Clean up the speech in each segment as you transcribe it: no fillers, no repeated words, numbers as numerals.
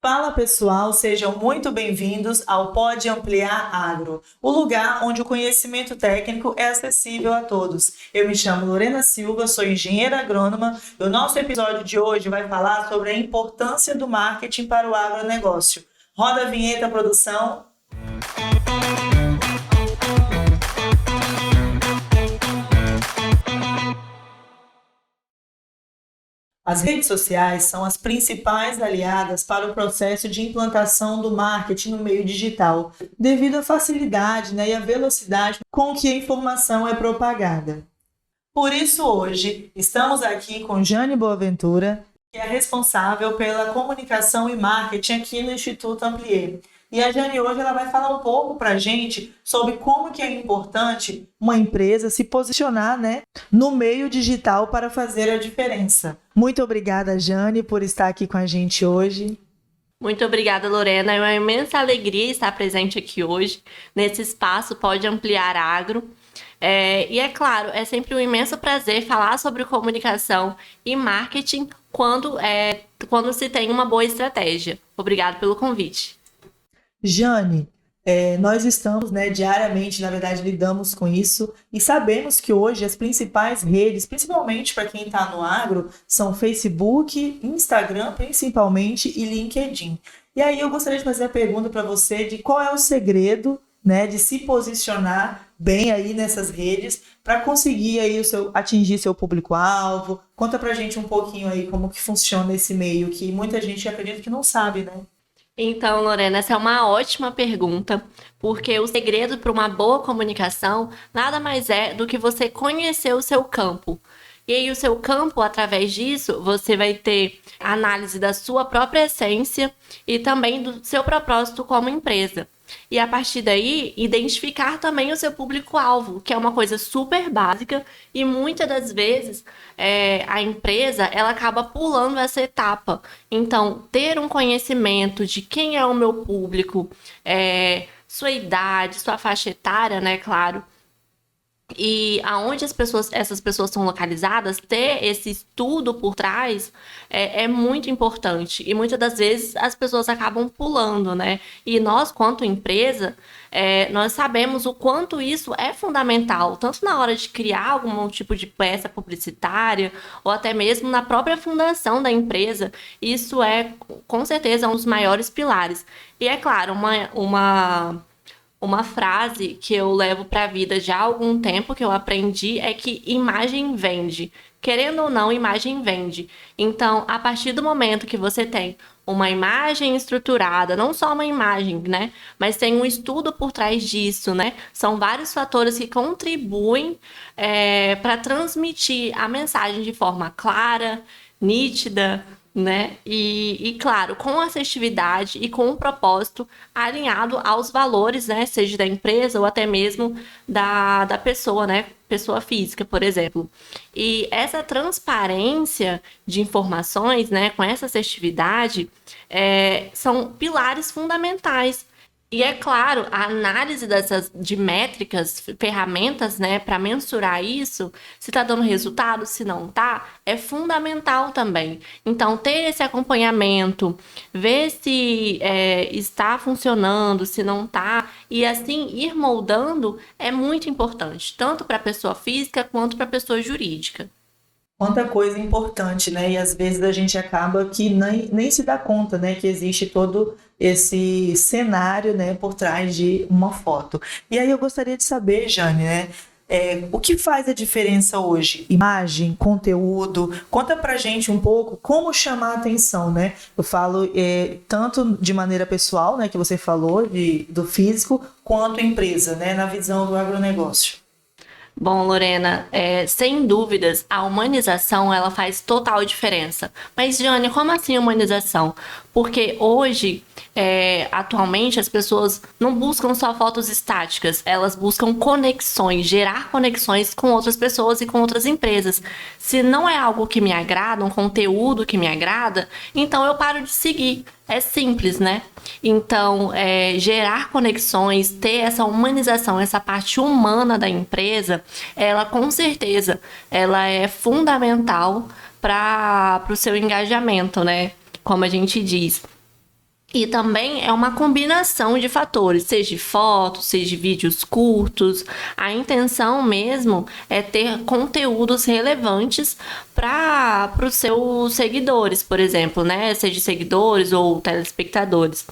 Fala pessoal, sejam muito bem-vindos ao Pode Ampliar Agro, o lugar onde o conhecimento técnico é acessível a todos. Eu me chamo Lorena Silva, sou engenheira agrônoma e o nosso episódio de hoje vai falar sobre a importância do marketing para o agronegócio. Roda a vinheta, produção. As redes sociais são as principais aliadas para o processo de implantação do marketing no meio digital, devido à facilidade, e à velocidade com que a informação é propagada. Por isso, hoje, estamos aqui com Jane Boaventura, que é responsável pela comunicação e marketing aqui no Instituto Amplier. E a Jane hoje ela vai falar um pouco para a gente sobre como que é importante uma empresa se posicionar, no meio digital para fazer a diferença. Muito obrigada, Jane, por estar aqui com a gente hoje. Muito obrigada, Lorena. É uma imensa alegria estar presente aqui hoje, nesse espaço Pode Ampliar Agro. E é claro, é sempre um imenso prazer falar sobre comunicação e marketing quando se tem uma boa estratégia. Obrigada pelo convite. Jane, nós estamos, diariamente, na verdade, lidamos com isso e sabemos que hoje as principais redes, principalmente para quem está no agro, são Facebook, Instagram, principalmente, e LinkedIn. E aí eu gostaria de fazer a pergunta para você de qual é o segredo, de se posicionar bem aí nessas redes para conseguir aí atingir seu público-alvo. Conta pra gente um pouquinho aí como que funciona esse meio, que muita gente acredita que não sabe, né? Então, Lorena, essa é uma ótima pergunta, porque o segredo para uma boa comunicação nada mais é do que você conhecer o seu campo. E aí, o seu campo, através disso, você vai ter análise da sua própria essência e também do seu propósito como empresa. E a partir daí, identificar também o seu público-alvo, que é uma coisa super básica e muitas das vezes a empresa ela acaba pulando essa etapa. Então, ter um conhecimento de quem é o meu público, sua idade, sua faixa etária, né, claro, e aonde essas pessoas são localizadas, ter esse estudo por trás é muito importante. E muitas das vezes as pessoas acabam pulando, né? E nós, quanto empresa, nós sabemos o quanto isso é fundamental, tanto na hora de criar algum tipo de peça publicitária, ou até mesmo na própria fundação da empresa. Isso é, com certeza, um dos maiores pilares. E é claro, uma frase que eu levo para a vida já há algum tempo que eu aprendi é que imagem vende. Querendo ou não, imagem vende. Então, a partir do momento que você tem uma imagem estruturada, não só uma imagem, né? Mas tem um estudo por trás disso, né? São vários fatores que contribuem para transmitir a mensagem de forma clara, nítida, né? E claro, com assertividade e com um propósito alinhado aos valores, né? Seja da empresa ou até mesmo da pessoa, né? Pessoa física, por exemplo. E essa transparência de informações, né? Com essa assertividade, são pilares fundamentais. E é claro, a análise de métricas, ferramentas, né, para mensurar isso, se está dando resultado, se não está, é fundamental também. Então, ter esse acompanhamento, ver se está funcionando, se não está, e assim ir moldando é muito importante, tanto para a pessoa física quanto para a pessoa jurídica. Quanta coisa importante, E às vezes a gente acaba que nem se dá conta, que existe todo esse cenário, por trás de uma foto. E aí eu gostaria de saber, Jane, o que faz a diferença hoje? Imagem, conteúdo? Conta pra gente um pouco como chamar a atenção, Eu falo tanto de maneira pessoal, que você falou, do físico, quanto empresa, na visão do agronegócio. Bom, Lorena, sem dúvidas, a humanização ela faz total diferença. Mas, Jane, como assim humanização? Porque hoje, atualmente, as pessoas não buscam só fotos estáticas, elas buscam conexões, gerar conexões com outras pessoas e com outras empresas. Se não é algo que me agrada, um conteúdo que me agrada, então eu paro de seguir. É simples, né? Então, gerar conexões, ter essa humanização, essa parte humana da empresa, ela com certeza, ela é fundamental para o seu engajamento, né? Como a gente diz. E também é uma combinação de fatores, seja de fotos, seja de vídeos curtos. A intenção mesmo é ter conteúdos relevantes para os seus seguidores, por exemplo, né? Seja seguidores ou telespectadores.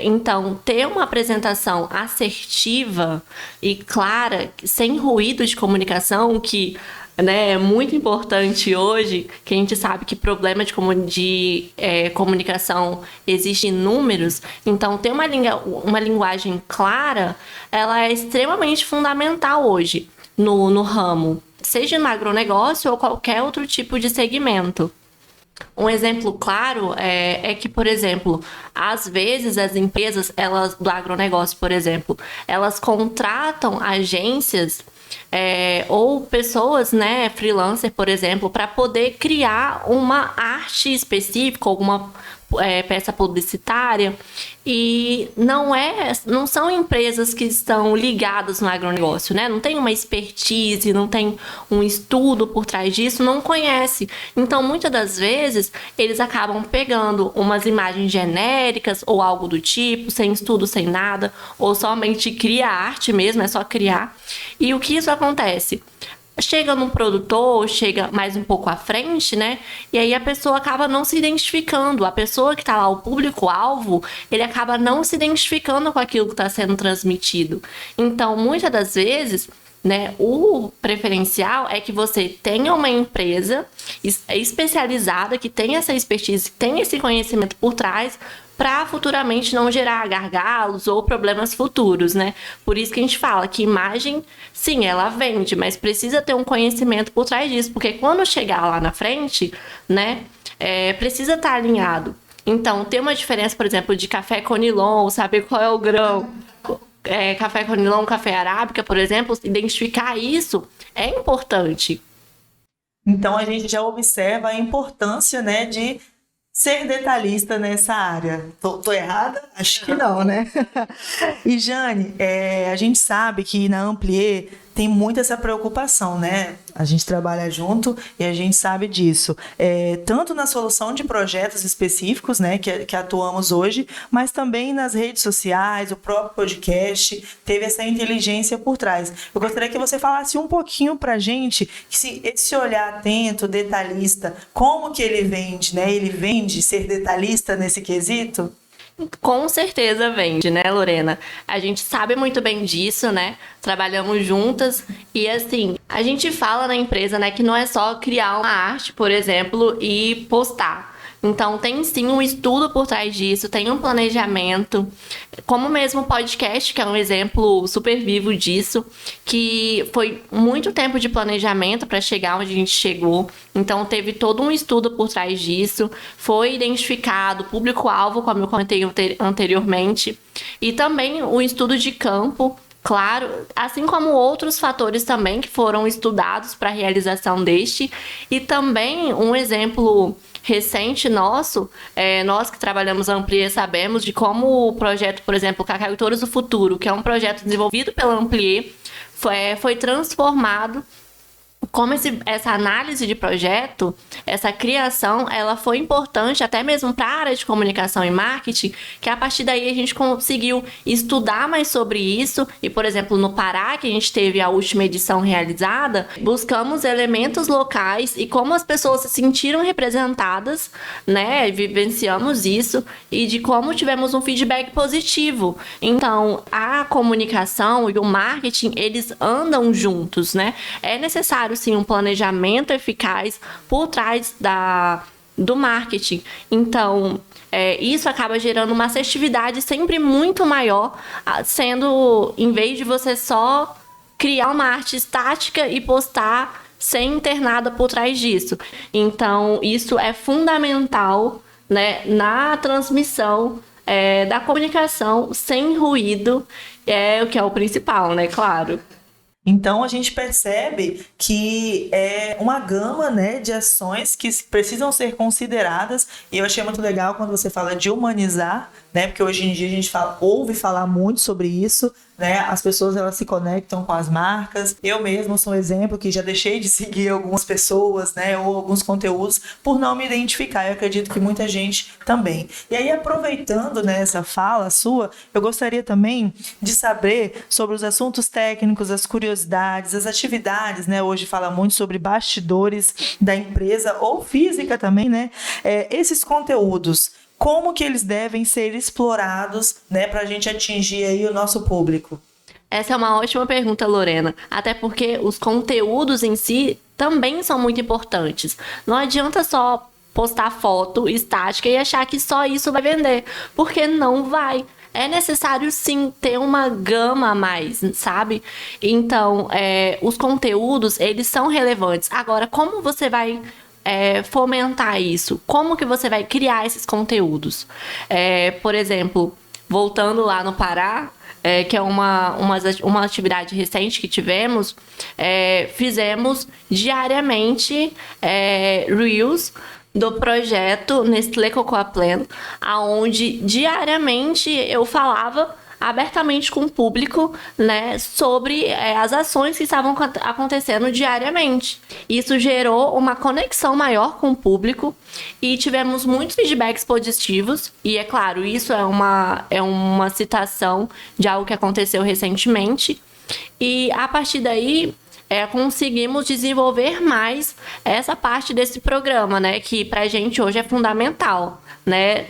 Então, ter uma apresentação assertiva e clara, sem ruído de comunicação, que, né, é muito importante hoje, que a gente sabe que problema de comunicação existe inúmeros. Então, ter uma linguagem clara, ela é extremamente fundamental hoje no ramo, seja no agronegócio ou qualquer outro tipo de segmento. Um exemplo claro é que, por exemplo, às vezes as empresas, elas do agronegócio, por exemplo, elas contratam agências ou pessoas, né, freelancer, por exemplo, para poder criar uma arte específica, alguma peça publicitária, e não são empresas que estão ligadas no agronegócio, né? Não tem uma expertise, não tem um estudo por trás disso, não conhece. Então, muitas das vezes, eles acabam pegando umas imagens genéricas ou algo do tipo, sem estudo, sem nada, ou somente cria arte mesmo, é só criar. E o que isso acontece? Chega num produtor, chega mais um pouco à frente, né? E aí a pessoa acaba não se identificando. A pessoa que está lá, o público-alvo, ele acaba não se identificando com aquilo que está sendo transmitido. Então, muitas das vezes, né, o preferencial é que você tenha uma empresa especializada, que tenha essa expertise, que tenha esse conhecimento por trás, para futuramente não gerar gargalos ou problemas futuros, né? Por isso que a gente fala que imagem, sim, ela vende, mas precisa ter um conhecimento por trás disso, porque quando chegar lá na frente, né, precisa estar alinhado. Então, tem uma diferença, por exemplo, de café conilon, saber qual é o grão, café conilon, café arábica, por exemplo, identificar isso é importante. Então, a gente já observa a importância, né, de ser detalhista nessa área. Tô errada? Acho que não, né? E Jane, a gente sabe que na Amplier tem muito essa preocupação, né? A gente trabalha junto e a gente sabe disso. Tanto na solução de projetos específicos, né, que atuamos hoje, mas também nas redes sociais, o próprio podcast, teve essa inteligência por trás. Eu gostaria que você falasse um pouquinho pra gente se esse olhar atento, detalhista, como que ele vende, né? Ele vende ser detalhista nesse quesito? Com certeza vende, né, Lorena? A gente sabe muito bem disso, né? Trabalhamos juntas e, assim, a gente fala na empresa, né, que não é só criar uma arte, por exemplo, e postar. Então, tem sim um estudo por trás disso, tem um planejamento, como mesmo o podcast, que é um exemplo super vivo disso, que foi muito tempo de planejamento para chegar onde a gente chegou. Então, teve todo um estudo por trás disso, foi identificado o público-alvo, como eu comentei anteriormente, e também o estudo de campo, claro, assim como outros fatores também que foram estudados para a realização deste, e também um exemplo recente nosso, nós que trabalhamos a Amplier sabemos de como o projeto, por exemplo, Cacauitores do Futuro, que é um projeto desenvolvido pela Amplier, foi transformado. Como essa análise de projeto, essa criação, ela foi importante até mesmo para a área de comunicação e marketing, que a partir daí a gente conseguiu estudar mais sobre isso. E, por exemplo, no Pará, que a gente teve a última edição realizada, buscamos elementos locais e como as pessoas se sentiram representadas, né? Vivenciamos isso e de como tivemos um feedback positivo. Então, a comunicação e o marketing, eles andam juntos, né? É necessário sim um planejamento eficaz por trás do marketing. Então, isso acaba gerando uma assertividade sempre muito maior, sendo, em vez de você só criar uma arte estática e postar sem ter nada por trás disso. Então, isso é fundamental, né, na transmissão da comunicação sem ruído, o que é o principal, né, claro. Então, a gente percebe que é uma gama, né, de ações que precisam ser consideradas, e eu achei muito legal quando você fala de humanizar, né, porque hoje em dia a gente ouve falar muito sobre isso, né, as pessoas elas se conectam com as marcas. Eu mesmo sou um exemplo que já deixei de seguir algumas pessoas, né, ou alguns conteúdos por não me identificar. Eu acredito que muita gente também. E aí, aproveitando, né, essa fala sua, eu gostaria também de saber sobre os assuntos técnicos, as curiosidades, as atividades, né, hoje fala muito sobre bastidores da empresa ou física também, né, esses conteúdos. Como que eles devem ser explorados, né, para a gente atingir aí o nosso público? Essa é uma ótima pergunta, Lorena. Até porque os conteúdos em si também são muito importantes. Não adianta só postar foto estática e achar que só isso vai vender, porque não vai. É necessário, sim, ter uma gama a mais, sabe? Então, os conteúdos, eles são relevantes. Agora, como você vai fomentar isso? Como que você vai criar esses conteúdos? Por exemplo, voltando lá no Pará, que é uma atividade recente que tivemos, fizemos diariamente Reels do projeto Nestlé Cocoa Pleno, aonde diariamente eu falava abertamente com o público, né, sobre as ações que estavam acontecendo diariamente. Isso gerou uma conexão maior com o público e tivemos muitos feedbacks positivos. E é claro, isso é uma citação de algo que aconteceu recentemente. E a partir daí conseguimos desenvolver mais essa parte desse programa, né, que pra gente hoje é fundamental, né?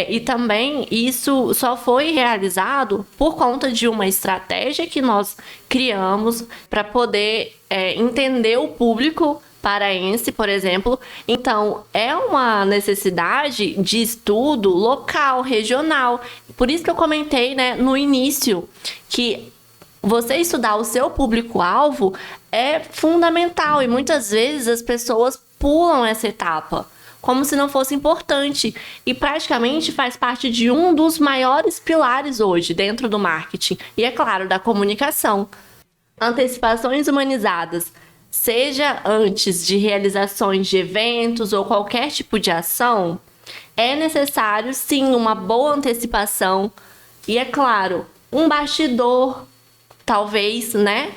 E também isso só foi realizado por conta de uma estratégia que nós criamos para poder entender o público paraense, por exemplo. Então, é uma necessidade de estudo local, regional. Por isso que eu comentei, né, no início, que você estudar o seu público-alvo é fundamental e muitas vezes as pessoas pulam essa etapa como se não fosse importante, e praticamente faz parte de um dos maiores pilares hoje dentro do marketing, e é claro, da comunicação. Antecipações humanizadas, seja antes de realizações de eventos ou qualquer tipo de ação, é necessário sim uma boa antecipação, e é claro, um bastidor, talvez, né?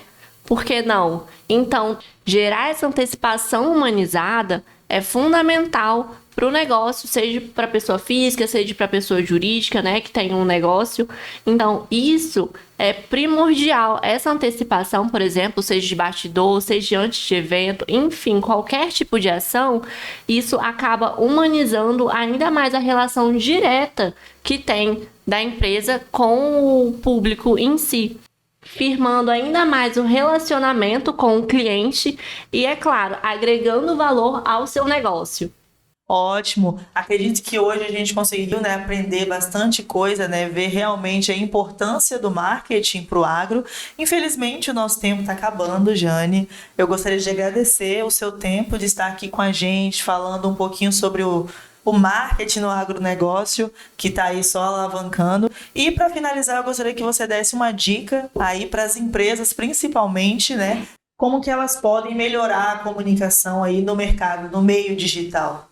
Por que não? Então, gerar essa antecipação humanizada é fundamental para o negócio, seja para pessoa física, seja para pessoa jurídica, né, que tem um negócio. Então, isso é primordial. Essa antecipação, por exemplo, seja de bastidor, seja antes de evento, enfim, qualquer tipo de ação, isso acaba humanizando ainda mais a relação direta que tem da empresa com o público em si, firmando ainda mais o relacionamento com o cliente e, é claro, agregando valor ao seu negócio. Ótimo. Acredito que hoje a gente conseguiu, né, aprender bastante coisa, né, ver realmente a importância do marketing para o agro. Infelizmente, o nosso tempo está acabando, Jane. Eu gostaria de agradecer o seu tempo de estar aqui com a gente, falando um pouquinho sobre o marketing no agronegócio, que está aí só alavancando. E para finalizar, eu gostaria que você desse uma dica aí para as empresas, principalmente, né, como que elas podem melhorar a comunicação aí no mercado, no meio digital.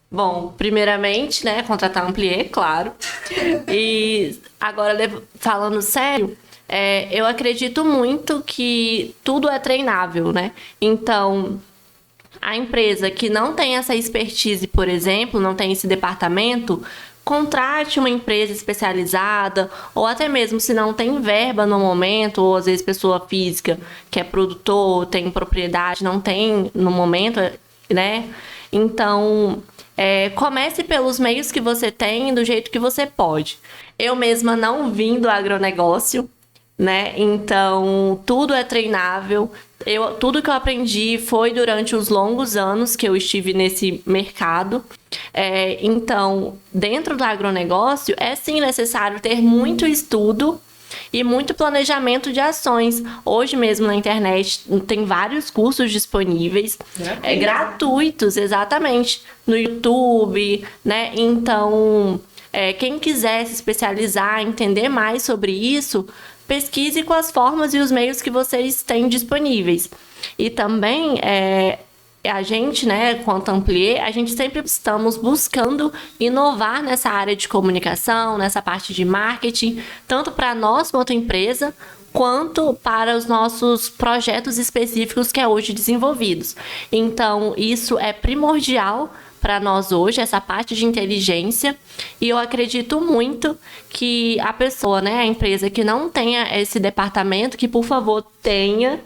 Bom, primeiramente, né, contratar um plié, claro. E agora, falando sério, eu acredito muito que tudo é treinável, né? Então, a empresa que não tem essa expertise, por exemplo, não tem esse departamento, contrate uma empresa especializada, ou até mesmo se não tem verba no momento, ou às vezes pessoa física que é produtor, tem propriedade, não tem no momento, né? Então, comece pelos meios que você tem, do jeito que você pode. Eu mesma não vim do agronegócio, né? Então, tudo é treinável. Tudo que eu aprendi foi durante os longos anos que eu estive nesse mercado. Então, dentro do agronegócio, é sim necessário ter muito estudo e muito planejamento de ações. Hoje mesmo na internet tem vários cursos disponíveis, gratuitos, exatamente, no YouTube, né? Então, quem quiser se especializar, entender mais sobre isso, pesquise com as formas e os meios que vocês têm disponíveis. E também a gente, né, quanto Amplie, a gente sempre estamos buscando inovar nessa área de comunicação, nessa parte de marketing, tanto para nós quanto empresa, quanto para os nossos projetos específicos que é hoje desenvolvidos. Então, isso é primordial para nós hoje, essa parte de inteligência, e eu acredito muito que a pessoa, né, a empresa que não tenha esse departamento, que por favor tenha,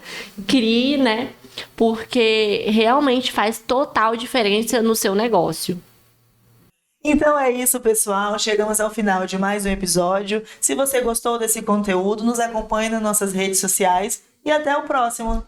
crie, né, porque realmente faz total diferença no seu negócio. Então é isso, pessoal. Chegamos ao final de mais um episódio. Se você gostou desse conteúdo, nos acompanhe nas nossas redes sociais e até o próximo.